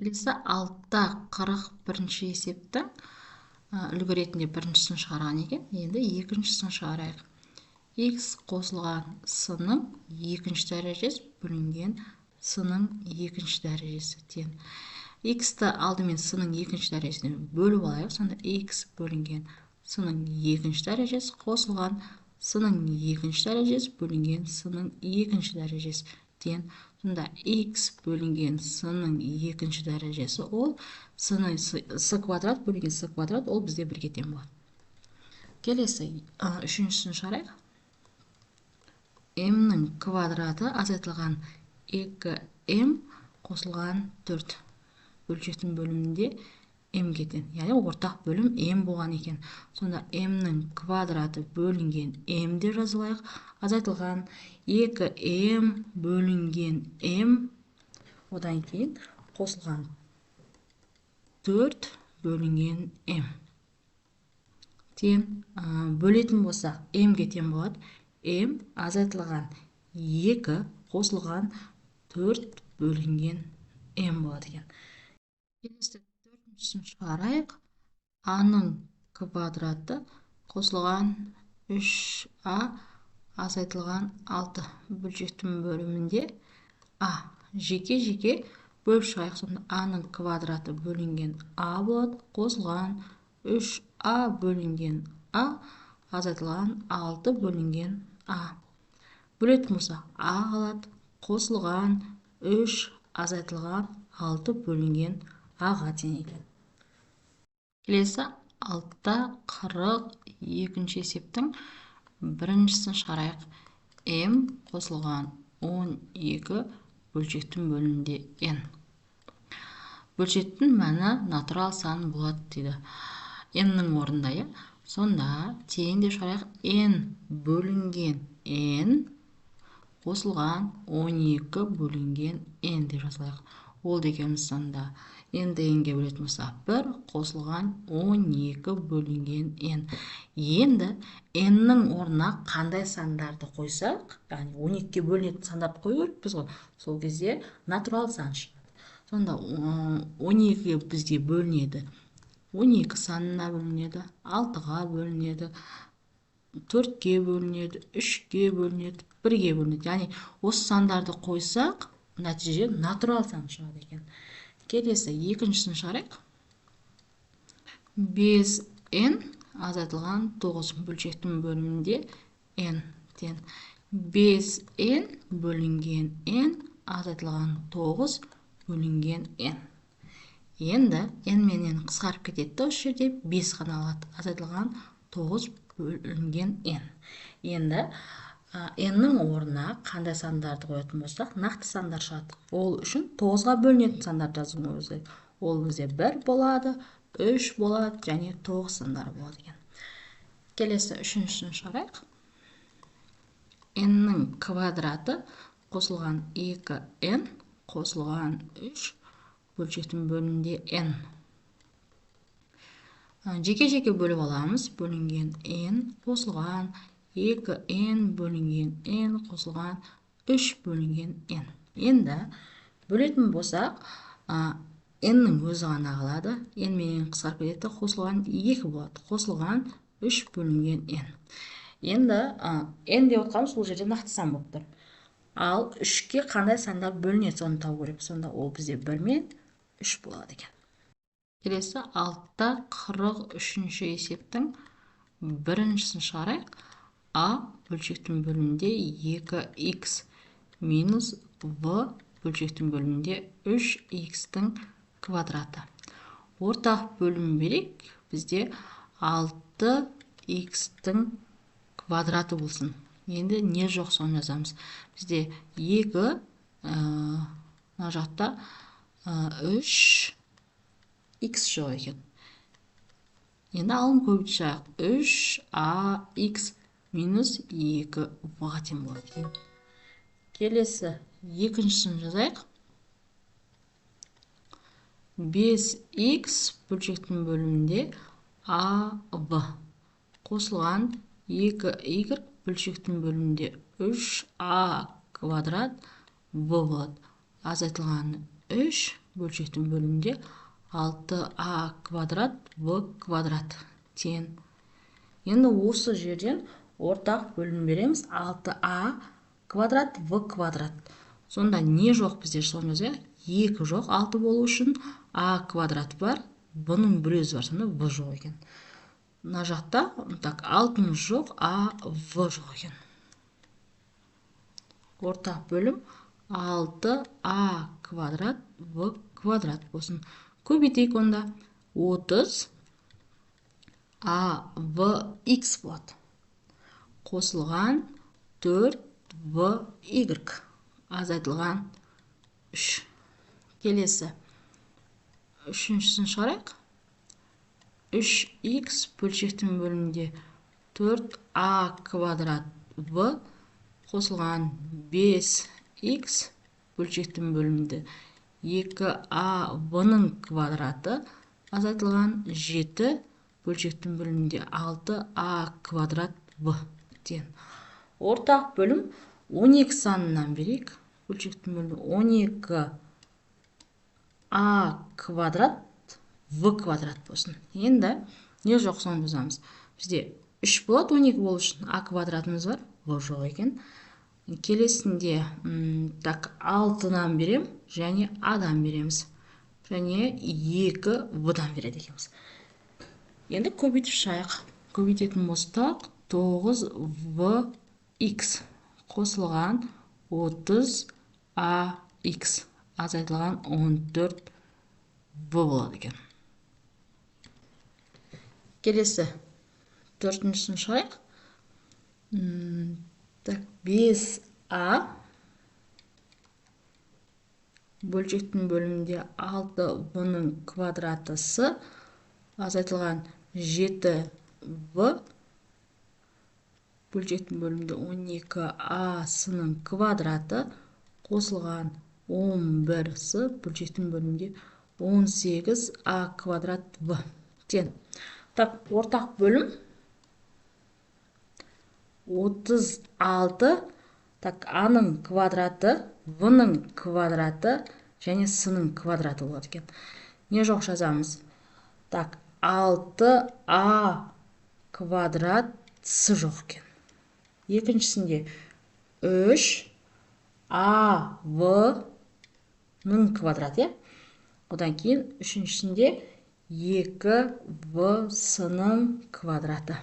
Келесі 6-та 41-ші есептің үлгі ретінде біріншісін шығарған екен. Енді екіншісін шығарайық. X қосылған с-ның екінші дәрежесі бөлінген с-ның екінші дәрежесі тең. X-ті алдымен с-ның екінші дәрежесіне бөліп алайық. Сонда X бөлінген с-ның екінші дәрежесі қосылған с-ның екінші дәрежесі бөлінген с-ның екінші дәрежесі тең. Сонда X бөлінген с-ның екінші дәрежесі ол с квадрат бөлінген с квадрат ол бізде бірге тең болады. Келесі үшіншісін шығарайық. М-ның квадраты азайтылған 2m қосылған 4 бөлшектің бөлімінде м-ге тең. Яғни ортақ бөлім м болған екен. Сонда м-ның квадраты бөлінген м деп жазылайық. Азайтылған 2m бөлінген м одан кейін қосылған 4 бөлінген м тең. Бөлетін болсақ м-ге тең болады. м азайтылған 2 қосылған 4 бөлінген м болады екен. Келесі төртіншісін шығарайық. А-ның квадраты қосылған 3а азайтылған 6 бөлшектің бөлімінде а. Жеке-жеке бөліп шығайық. Сонда А-ның квадраты бөлінген а болады. Қосылған 3а бөлінген а азайтылған 6 бөлінген а. Бөлетін болсақ а қалады. Қосылған 3 азайтылған 6 бөлінген а-ға тең екен. Келесі 6-та 42-ші есептің біріншісін шығарайық. М қосылған 12 бөлшектің бөлімінде n. Бөлшектің мәні натурал сан болады дейді. N-ның орында, сонда тең деп шығарайық. n бөлінген n қосылған 12 бөлінген n деп жазылайық. Ол дегеніміз сонда n дегенге бөлетін болсақ 1 қосылған 12 бөлінген n. Енді n-ның орнына қандай сандарды қойсақ, яғни 12-ге бөлінетін сандарды қою керекпіз ғой. Сол кезде натурал сан шығады. Сонда 12-ге бізге бөлінеді. 12 санына бөлінеді, 6-ға бөлінеді, 4-ге бөлінеді, 3-ге бөлінеді, 1-ге бөлінеді. Яғни осы сандарды қойсақ, нәтиже натурал сан шығады екен. Келесі екіншісін шығарайық. 5n азайтылған 9 бөлшектің бөлімінде n тең. 5n бөлінген n азайтылған 9 бөлінген n. Енді n мен n қысқарып кетеді. Осы жерде 5 қана алады. Азайтылған 9 бөлінген n. Енді n-ның орнына қандай сандарды қоятын болсақ, нақты сандар шығады. Ол үшін 9-ға бөлінетін сандарды жазуымыз керек. Ол бізде 1 болады, 3 болады және 9 сандары болады екен. Келесі үшіншісін шығарайық. n-ның квадраты қосылған 2n қосылған 3 бөлшектің бөлімінде n. Жеке-жеке бөліп аламыз. Бөлінген n қосылған 2n бөлінген n қосылған 3 бөлінген n. Енді бөлетін болсақ, n-ның өзі ғана қалады. n мен n қысқарып кетеді, қосылған 2 болады. Қосылған 3 бөлінген n. Енді n деп отқанымыз бұл жерде нақты сан болып тұр. Ал 3-ке қандай сандар бөлінеді, соны табу керек. Сонда ол бізде 1 мен 3 болады екен. Келесі 6-та 43-ші есептің біріншісін шығарайық. А бөлшектің бөлімінде 2x минус v бөлшектің бөлімінде 3x-тің квадраты. Ортақ бөлім берек, бізде 6x-тің квадраты болсын. Енді не жоқ соны жазамыз. Бізде 2, мына жақта 3x жоқ екен. Енді алым көбейтіп шығайық. 3ax минус 2v-ға тең болады. Келесі екіншісін жазайық. 5x бөлшектің бөлімінде av қосылған 2y бөлшектің бөлімінде 3a квадрат v болады. Азайтылған 3 бөлшектің бөлімінде 6а квадрат в квадрат тең. Енді осы жерден ортақ бөлім береміз. 6а квадрат в квадрат. Сонда не жоқ бізде соны жазайық. 2 жоқ, 6 болу үшін а квадрат бар, бұның бір өзі бар, сонда в жоқ екен. Мына жақта так 6-мыз жоқ, а в жоқ екен. Ортақ бөлім 6а квадрат в квадрат болсын. Көбейтейік онда. 30 а в х болады. Қосылған 4 в y. Азайтылған 3. Келесі. Үшіншісін шығарайық. 3х бөлшектің бөлімінде 4а квадрат в қосылған 5х бөлшектің бөлімінде 2а в-ның квадраты азайтылған 7 бөлшектің бөлімінде 6а квадрат в тең. Ортақ бөлім 12 санынан берейік. Бөлшектің бөлімі 12а квадрат в квадрат болсын. Енді не жоқ соны жазамыз. Бізде 3 болады, 12 болу үшін а квадратымыз бар, в жоқ екен. Келесінде так 6-нан берем және адан береміз. Және 2 в-дан береді екенбіз. Енді көбейтіп шығайық. Көбейтетін болсақ 9 в х қосылған 30 а х азайтылған 14 в болады екен. Келесі 4-шісін шығайық. 5а бөлшектің бөлімінде 6 в-ның квадраты с азайтылған 7 в бөлшектің бөлімінде 12а с-ның квадраты қосылған 11 с бөлшектің бөлімінде 18а квадрат в тең. Так, ортақ бөлім 36. Так, а-ның квадраты, в-ның квадраты және с-ның квадраты болады екен. Не жоқ жазамыз. Так, 6а квадрат с жоқ екен. Екіншісінде 3а в-ның квадраты. Одан кейін үшіншісінде 2 в с-ның квадраты.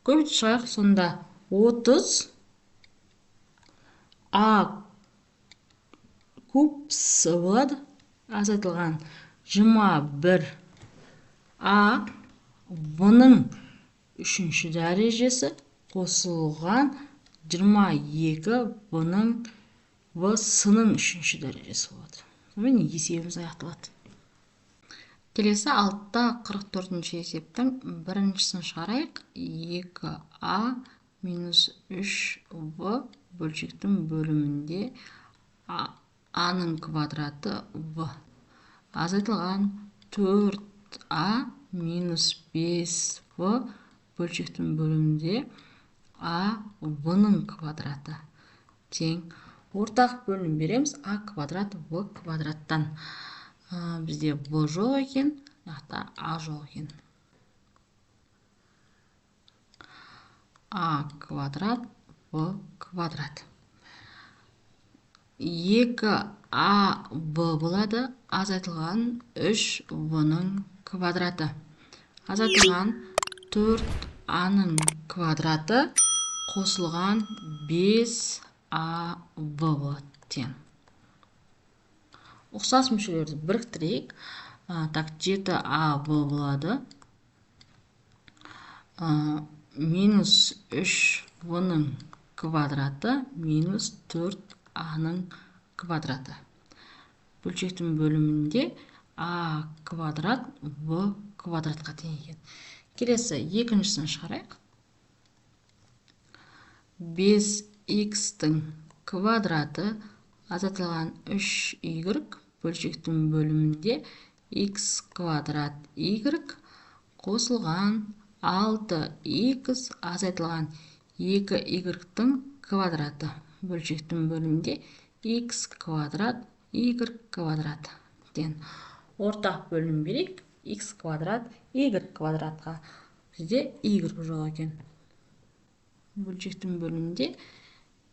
Көбейтіп шығайық. Сонда 30 а куб с болады. Азайтылған 21 а в-ның үшінші дәрежесі қосылған 22 в с-ның үшінші дәрежесі болады. Міне есебіміз аяқталады. Келесі 6-та 44-ші есептің біріншісін шығарайық. 2а минус 3в бөлшектің бөлімінде а-ның квадраты в азайтылған 4а минус 5в бөлшектің бөлімінде а в-ның квадраты тең. Ортақ бөлім береміз. а квадрат в квадраттан. Бізде в жоқ екен, мынақта а жоқ екен. а квадрат в квадрат. 2а в болады, азайтылған 3в-ның квадраты. Азайтылған 4а-ның квадраты қосылған 5а в болады тең. Ұқсас мүшелерді біріктірейік. Так, 7а в болады. Минус 3в-ның квадраты минус 4а-ның квадраты. Бөлшектің бөлімінде а квадрат в квадратқа тең екен. Келесі екіншісін шығарайық. 5х-тің квадраты азайтылған 3y бөлшектің бөлімінде x квадрат y қосылған 6x азайтылған 2y-тің квадраты бөлшектің бөлімінде x квадрат y квадрат тең. Ортақ бөлім берейік. X квадрат y квадратқа. Бізде y жоқ екен. Бөлшектің бөлімінде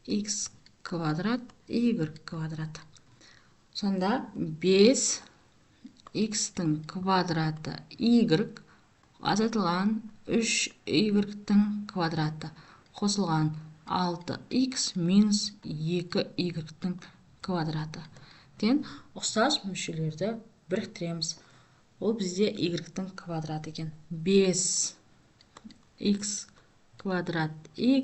x квадрат y квадрат. Сонда 5 x-тің квадраты y азайтылған 3y-тің квадраты қосылған 6x минус 2y-тің квадраты. Тең ұқсас мүшелерді біріктіреміз. Ол бізде y-тің квадраты екен. 5x квадрат y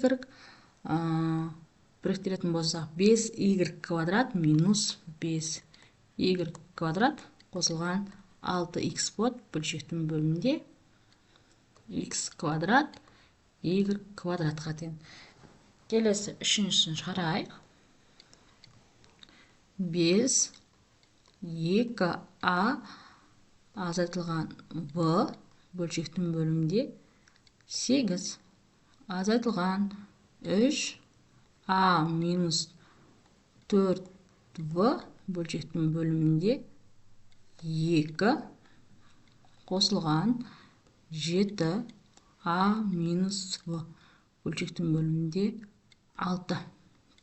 біріктіретін болсақ 5y квадрат минус 5y квадрат қосылған 6x болады. Бөлшектің бөлімінде x квадрат y квадратқа тең. Келесі үшіншісін шығарайық. 5 2a азайтылған b бөлшектің бөлімінде 8 азайтылған 3a минус 4b бөлшектің бөлімінде 2 қосылған 7a минус v бөлшектің бөлімінде 6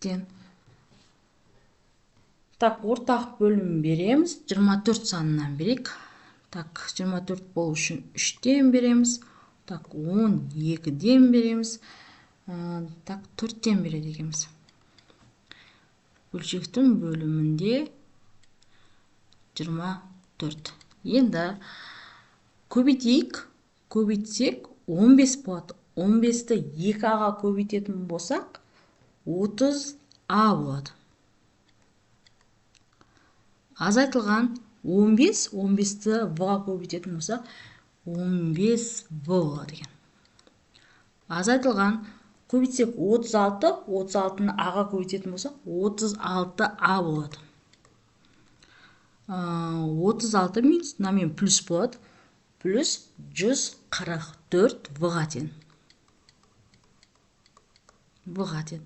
тең. Так, ортақ бөлім береміз. 24 санынан берейік. Так, 24 болу үшін 3-тен береміз. Так, 12-ден береміз. Так, 4-тен береді екенбіз. Бөлшектің бөлімінде 24. Енді көбейтейік. Көбейтсек 15 болады. 15-ті 2-ға көбейтетін болсақ 30a болады. Азайтылған 15, 15-ті v-ға көбейтетін болсақ 15v болады екен. Азайтылған көбейтсек 36, 36-ны a-ға көбейтетін болсақ 36a болады. 36 минус намен плюс болады. Плюс 144 v-ға тең. V-ға тең.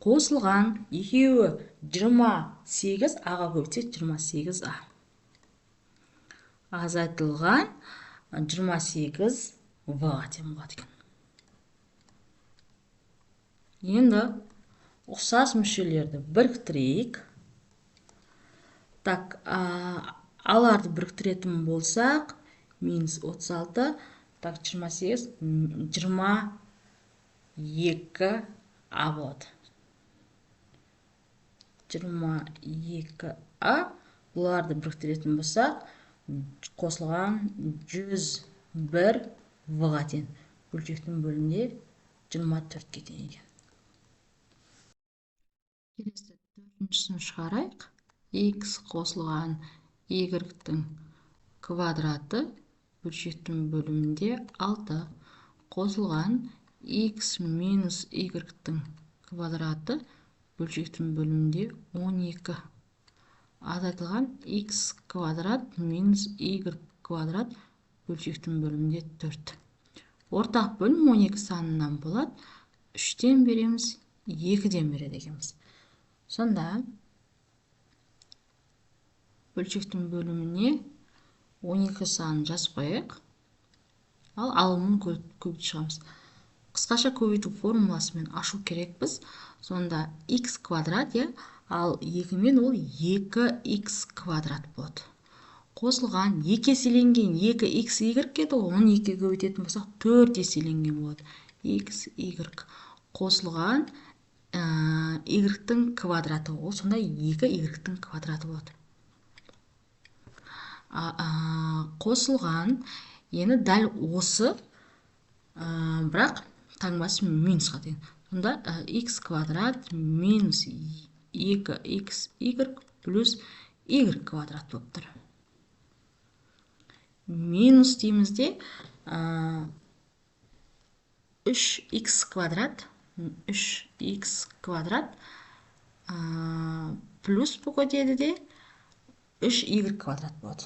Қосылған екеуі 28, a-ға көбейтсек 28a. Азайтылған 28 v-ға тең болады екен. Енді ұқсас мүшелерді біріктірейік. Так, аларды біріктіретін болсақ, минус 36, так, 28, 22a болады. 22a, бұларды біріктіретін болсақ, қосылған 101 v-ға тең. Бөлшектің бөлімінде 24-ке тең екен. Келесі төртіншісін шығарайық. X қосылған y-тің квадраты бөлшектің бөлімінде 6 қосылған x минус y-тің квадраты бөлшектің бөлімінде 12. Азайтылған x квадрат минус y квадрат бөлшектің бөлімінде 4. Ортақ бөлім 12 санынан болады. 3-тен береміз, 2-ден береді екенбіз. Сонда бөлшектің бөліміне 12 санын жазып қояйық. Ал алымын көбейтіп шығамыз. Қысқаша көбейту формуласымен ашу керекпіз. Сонда x квадрат, ал 2-мен ол 2x квадрат болады. Қосылған 2 еселенген 2x y еді, оны 2-ге көбейтетін болсақ 4 еселенген болады. x y қосылған y-тің квадраты, ол сонда 2y-тің квадраты болады. Қосылған, енді дәл осы, бірақ таңбасы минусқа тең. Сонда x квадрат минус 2xy плюс y квадрат болып тұр. Минус деймізде 3x квадрат плюс бұл деді де 3y квадрат болады.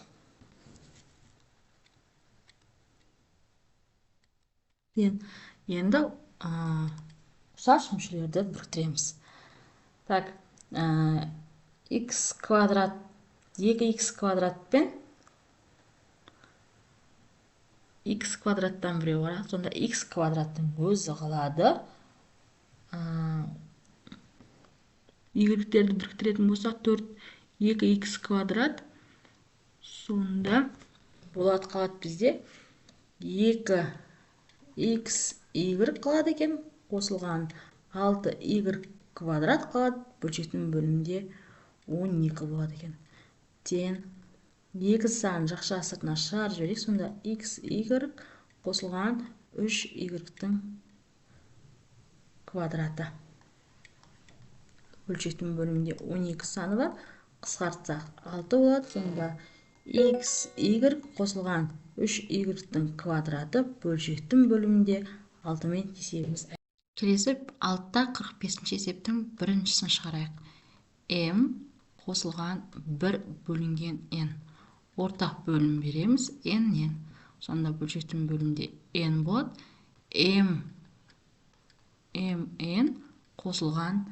Енді ұқсас мүшелерді біріктіреміз. Так, x квадрат 2х квадратпен x квадраттан біреу бар, сонда x квадраттың өзі қалады. Y-терді біріктіретін болсақ 2х квадрат, сонда болады қалады бізде 2xy қалады екен, қосылған 6y квадрат қалады, бөлшектің бөлімінде 12 болады екен. Тен 2 сан жақша сыртына шығарып жіберейік, сонда xy қосылған 3y-тің квадраты. Бөлшектің бөлімінде 12 саны бар, қысқартсақ 6 болады, сонда xy қосылған 3y-тің квадраты бөлшектің бөлімінде 6-мен есебіміз. Келесі 6-та 45-ші есептің біріншісін шығарайық. m қосылған 1 бөлінген n. Ортақ бөлім береміз n-нен. Сонда бөлшектің бөлімінде n болады. mn қосылған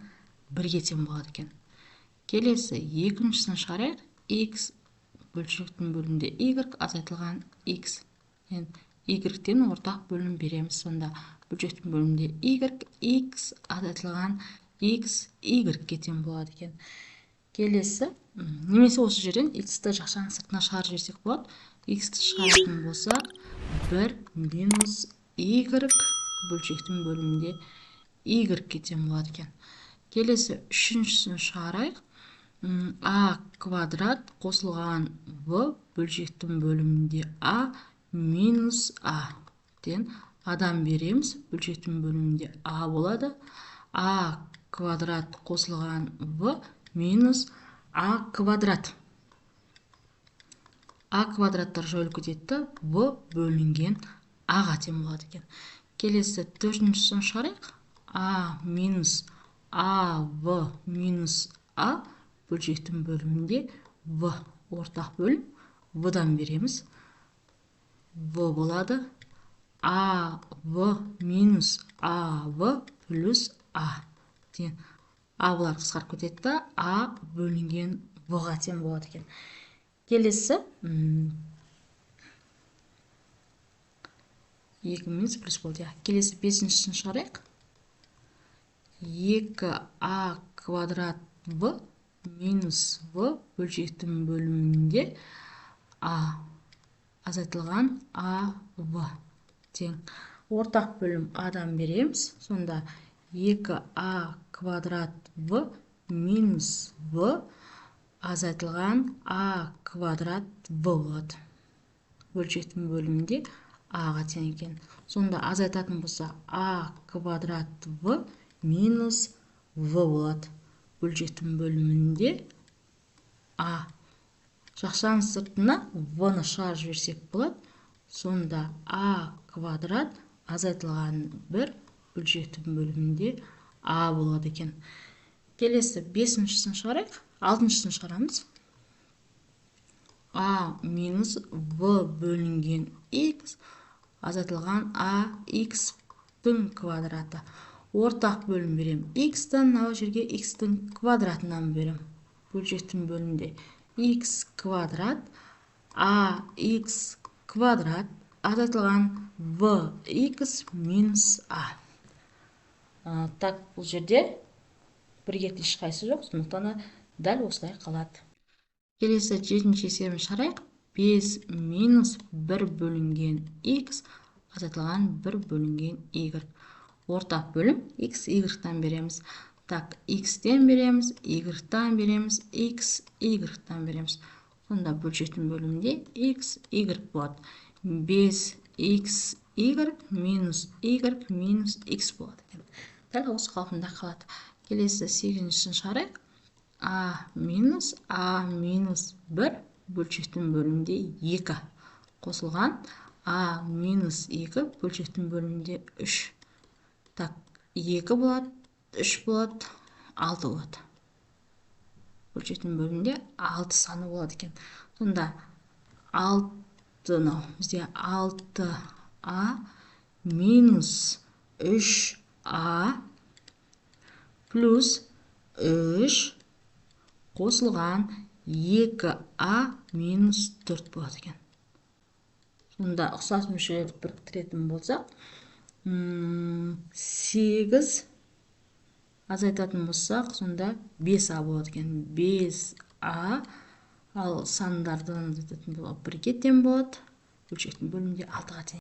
1-ге тең болады екен. Келесі екіншісін шығарайық. x бөлшектің бөлімінде y азайтылған x. y-тен ортақ бөлім береміз. Сонда бөлшектің бөлімінде y, x азайтылған x, y-ге тең болады екен. Келесі, немесе осы жерден x-ті жақшаның сыртына шығарып жіберсек болады. x-ті шығаратын болса 1 минус y бөлшектің бөлімінде y-ге тең болады екен. Келесі үшіншісін шығарайық. a квадрат қосылған v бөлшектің бөлімінде a минус a. Тен адан береміз, бөлшектің бөлімінде a болады. a квадрат қосылған v минус a квадрат. a квадраттар жойылып кетеді, v бөлінген a-ға тең болады екен. Келесі төртіншісін шығарайық. a минус a v минус a бөлшектің бөлімінде v ортақ бөлім, v-дан береміз. v болады. a v минус a v плюс a. a бұлар қысқарып кетеді, a бөлінген v-ға тең болады екен. Келесі 2 минус плюс болды. Келесі бесіншісін шығарайық. 2a квадрат v минус v бөлшектің бөлімінде a азайтылған a v тең. Ортақ бөлім a-дан береміз. Сонда 2a квадрат v минус v азайтылған a квадрат v болады. Бөлшектің бөлімінде a-ға тең екен. Сонда азайтатын болса a квадрат v минус v болады. Бөлшектің бөлімінде a. Жақшаның сыртына v-ны шығарып жіберсек болады. Сонда a квадрат азайтылған 1 бөлшектің бөлімінде a болады екен. Келесі бесіншісін шығарайық. Алтыншысын шығарамыз. a минус v бөлінген x азайтылған a x-тің квадраты. Ортақ бөлім берем. x-тан ау жерге x-тің квадратынан берем. Бөлшектің бөлімінде x квадрат a x квадрат азайтылған v x минус a. Так, бұл жерде бірге ешқайсы жоқ, сондықтан дәл осылай қалады. Келесі жетінші есебін шығарайық. 5 минус 1 бөлінген x азайтылған 1 бөлінген y. Ортақ бөлім x, y-тан береміз. Так, x-тен береміз, y-тан береміз, x, y-тан береміз. Сонда бөлшектің бөлімінде x, y болады. 5x, y минус y минус x болады. Дәл осы қалпында қалады. Келесі 8-шісін шығарайық. a минус 1 бөлшектің бөлімінде 2 қосылған a минус 2 бөлшектің бөлімінде 3. Так, 2 болады, 3 болады, 6 болады. Бөлшектің бөлімінде 6 саны болады екен. Сонда 6 бізде 6a минус 3a плюс 3 қосылған 2а минус 4 болады екен. Сонда ұқсас мүшелерді біріктіретін болсақ, 8 азайтатын болсақ, сонда 5а болады екен. 5а, ал сандарды азайтатын болсақ 1-ге тең болады. Бөлшектің бөлімінде 6-ға тең.